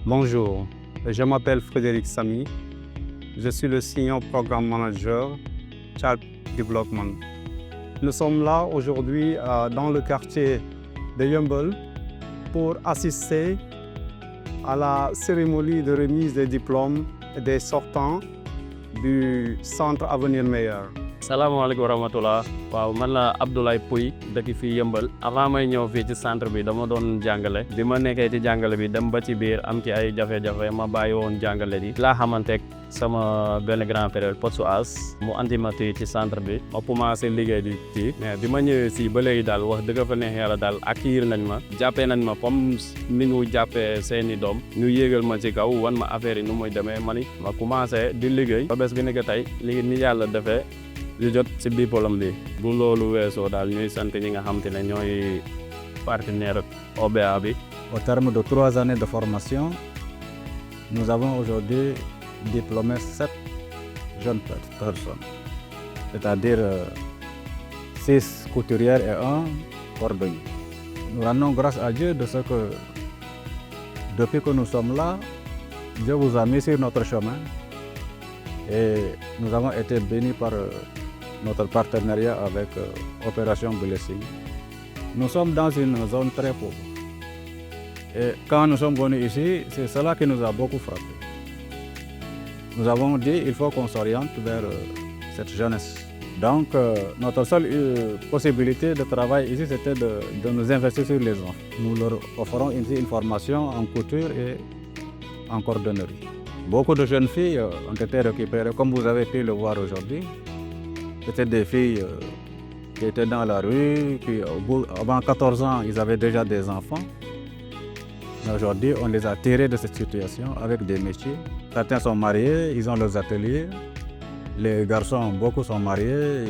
Bonjour, je m'appelle Frédéric Samy. Je suis le Senior Programme Manager Child Development. Nous sommes là aujourd'hui dans le quartier de Yeumbeul pour assister à la cérémonie de remise des diplômes des sortants du Centre Avenir Meilleur. salaamaaleykum wa rahmatulah waaw man la Abdoulaye Pouy dëkk fii Yeumbeul avant may ñëw fii ci centre bi dama doon jàngale bi ma nekkee ci jàngale bi dem ba ci biir am ci ay jafe-jafe ma bàyyi woon jàngale bi laa xamanteeg sama benn grand frère Potu As mu andi ma fii ci centre bi ma commencé liggéey di ci mais bi ma ñëwee si ba léegi daal wax dëgg fa neex yàlla daal accueillir nañ ma jàppee nañ ma comme ni ñu jàppee seeni doom ñu yéegal ma ci kaw wan ma affaire yi nu muy demee ma commencé di liggéey ba bés bi nekk tey li ni yàlla defee di jot ci diplôme bi bu loolu weesoo daal ñuy sant ñi nga xam te ne ñooy partenaire OBA bi. Au terme de 3 années de formation, nous avons aujourd'hui diplômé 7 jeunes personnes, c'est-à-dire 6 couturières et 1 cordonnier. Nous rendons grâce à Dieu de ce que depuis que nous sommes là, Dieu vous a mis sur notre chemin et nous avons été bénis par notre partenariat avec Opération Blessing. Nous sommes dans une zone très pauvre. Et quand nous sommes venus ici, c'est cela qui nous a beaucoup frappé. Nous avons dit qu'il faut qu'on s'oriente vers cette jeunesse. Donc, notre seule possibilité de travail ici, c'était de nous investir sur les enfants. Nous leur offrons ici une formation en couture et en cordonnerie. Beaucoup de jeunes filles ont été récupérées, comme vous avez pu le voir aujourd'hui. C'était des filles qui étaient dans la rue, qui avant 14 ans, ils avaient déjà des enfants. Mais aujourd'hui, on les a tirés de cette situation avec des métiers. Certains sont mariés, ils ont leurs ateliers. Les garçons, beaucoup sont mariés,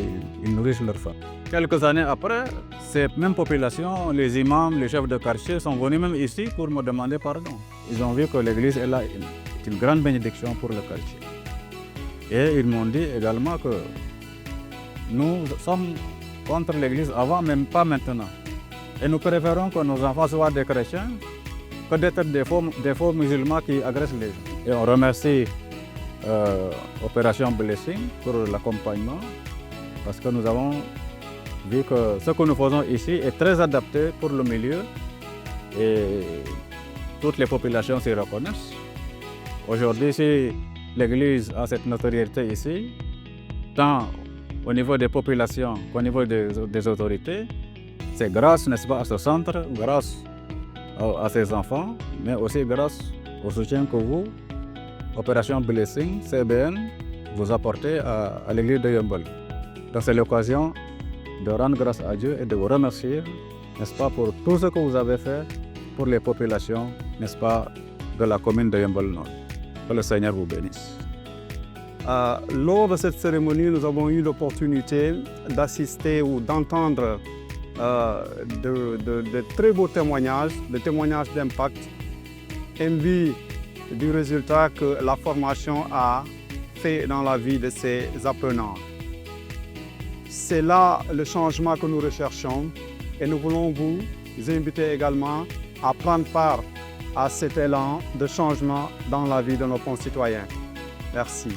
ils nourrissent leurs femmes. Quelques années après, ces mêmes populations, les imams, les chefs de quartier sont venus même ici pour me demander pardon. Ils ont vu que l'église est là, est une grande bénédiction pour le quartier. Et ils m'ont dit également que nous sommes contre l'église avant, mais pas maintenant. Et nous préférons que nos enfants soient des chrétiens que d'être des faux musulmans qui agressent les gens. Et on remercie Opération Blessing pour l'accompagnement parce que nous avons vu que ce que nous faisons ici est très adapté pour le milieu et toutes les populations s'y reconnaissent. Aujourd'hui, si l'église a cette notoriété ici, tant au niveau des populations qu'au niveau des autorités, c'est grâce, n'est-ce pas, à ce centre, grâce à ces enfants, mais aussi grâce au soutien que vous, Opération Blessing, CBN, vous apportez à l'église de Yeumbeul. Donc c'est l'occasion de rendre grâce à Dieu et de vous remercier, n'est-ce pas, pour tout ce que vous avez fait pour les populations, n'est-ce pas, de la commune de Yeumbeul-Nord. Que le Seigneur vous bénisse. Lors de cette cérémonie, nous avons eu l'opportunité d'assister ou d'entendre de très beaux témoignages, des témoignages d'impact, envie du résultat que la formation a fait dans la vie de ces apprenants. C'est là le changement que nous recherchons et nous voulons vous inviter également à prendre part à cet élan de changement dans la vie de nos concitoyens. Merci.